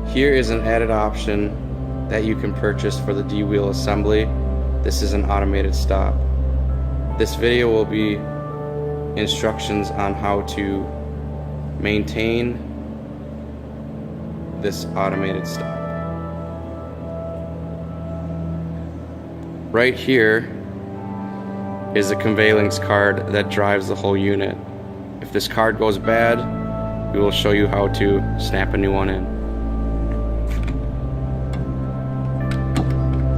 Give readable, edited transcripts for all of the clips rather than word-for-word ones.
Here is an added option that you can purchase for the D-wheel assembly. This is an automated stop. This video will be instructions on how to maintain this automated stop. Right here is a conveyance card that drives the whole unit. If this card goes bad, we will show you how to snap a new one in.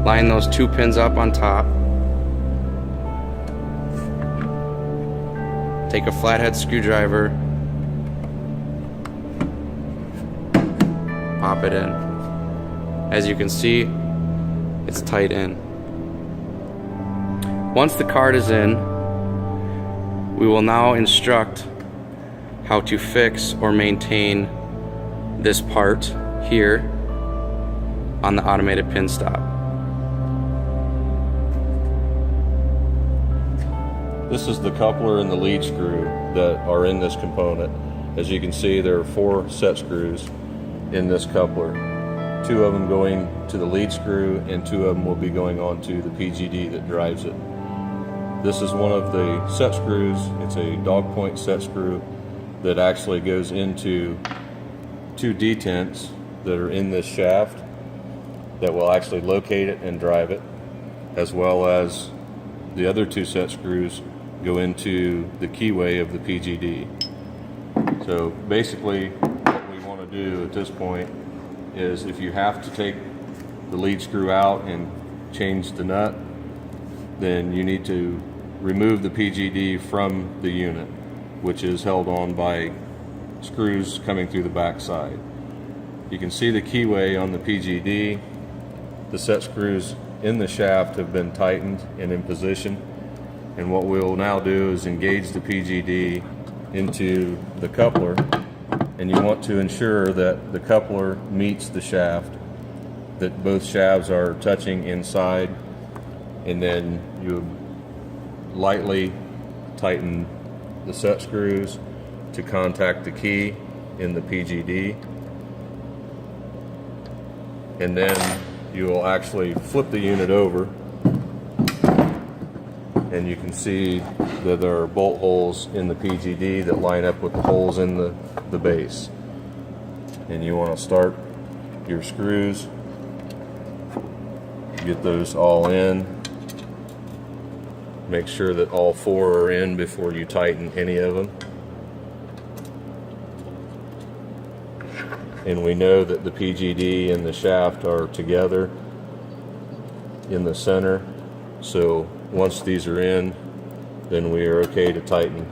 Line those 2 pins up on top. Take a flathead screwdriver, pop it in. As you can see, it's tight in. Once the card is in, we will now instruct how to fix or maintain this part here on the automated pin stop. This is the coupler and the lead screw that are in this component. As you can see, there are 4 set screws in this coupler. 2 of them going to the lead screw and 2 of them will be going on to the PGD that drives it. This is one of the set screws. It's a dog point set screw that actually goes into 2 detents that are in this shaft that will actually locate it and drive it, as well as the other 2 set screws go into the keyway of the PGD. So basically what we want to do at this point is, if you have to take the lead screw out and change the nut, then you need to remove the PGD from the unit, which is held on by screws coming through the back side. You can see the keyway on the PGD. The set screws in the shaft have been tightened and in position, and what we'll now do is engage the PGD into the coupler, and you want to ensure that the coupler meets the shaft, that both shafts are touching inside, and then you lightly tighten the set screws to contact the key in the PGD, and then you will actually flip the unit over, and you can see that there are bolt holes in the PGD that line up with the holes in the base. And you want to start your screws, get those all in, make sure that all 4 are in before you tighten any of them. And we know that the PGD and the shaft are together in the center, so once these are in, then we are okay to tighten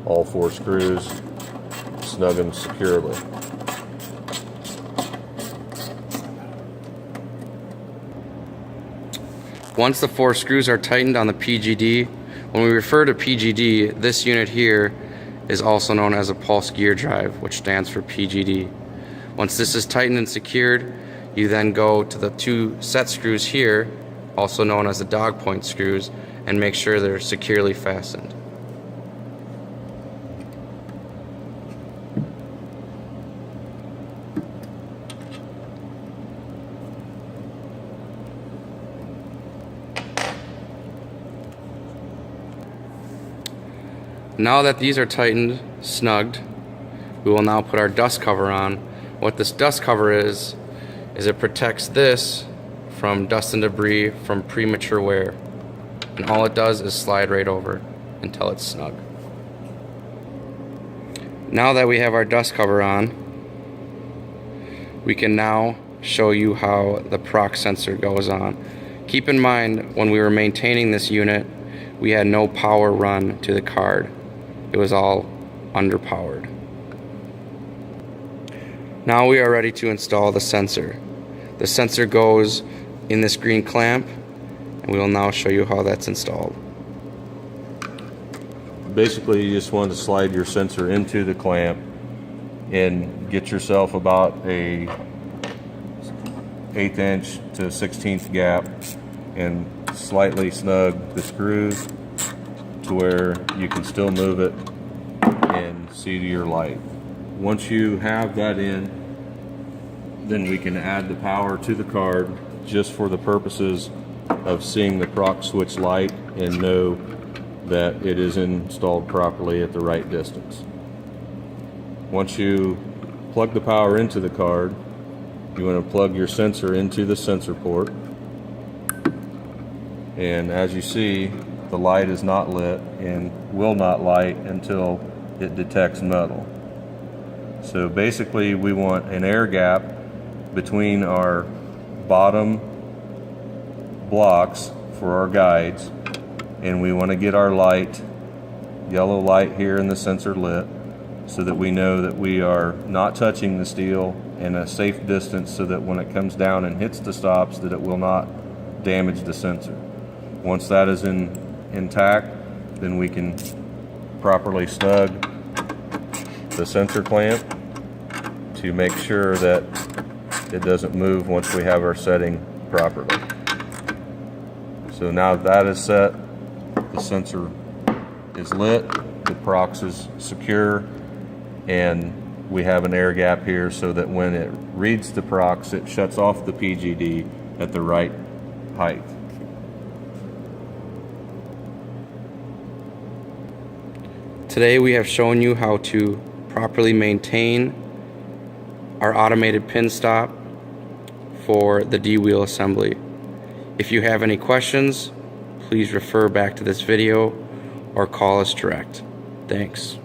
all 4 screws, snug them securely. Once the 4 screws are tightened on the PGD, when we refer to PGD, this unit here is also known as a pulse gear drive, which stands for PGD. Once this is tightened and secured, you then go to the 2 set screws here, also known as the dog point screws, and make sure they're securely fastened. Now that these are tightened, snugged, we will now put our dust cover on. What this dust cover is it protects this from dust and debris from premature wear. And all it does is slide right over until it's snug. Now that we have our dust cover on, we can now show you how the proc sensor goes on. Keep in mind, when we were maintaining this unit, we had no power run to the card. It was all underpowered. Now we are ready to install the sensor. The sensor goes in this green clamp, and we will now show you how that's installed. Basically, you just want to slide your sensor into the clamp and get yourself about a 1/8 inch to 1/16 gap and slightly snug the screws to where you can still move it and see to your light. Once you have that in, then we can add the power to the card just for the purposes of seeing the proc switch light and know that it is installed properly at the right distance. Once you plug the power into the card, you want to plug your sensor into the sensor port, and as you see, the light is not lit and will not light until it detects metal. So basically we want an air gap between our bottom blocks for our guides, and we want to get our light, yellow light here in the sensor lit, so that we know that we are not touching the steel in a safe distance, so that when it comes down and hits the stops that it will not damage the sensor. Once that is intact, then we can properly snug the sensor clamp to make sure that it doesn't move once we have our setting properly. So now that is set, the sensor is lit, the prox is secure, and we have an air gap here so that when it reads the prox, it shuts off the PGD at the right height. Today we have shown you how to properly maintain our automated pin stop for the D-wheel assembly. If you have any questions, please refer back to this video or call us direct. Thanks.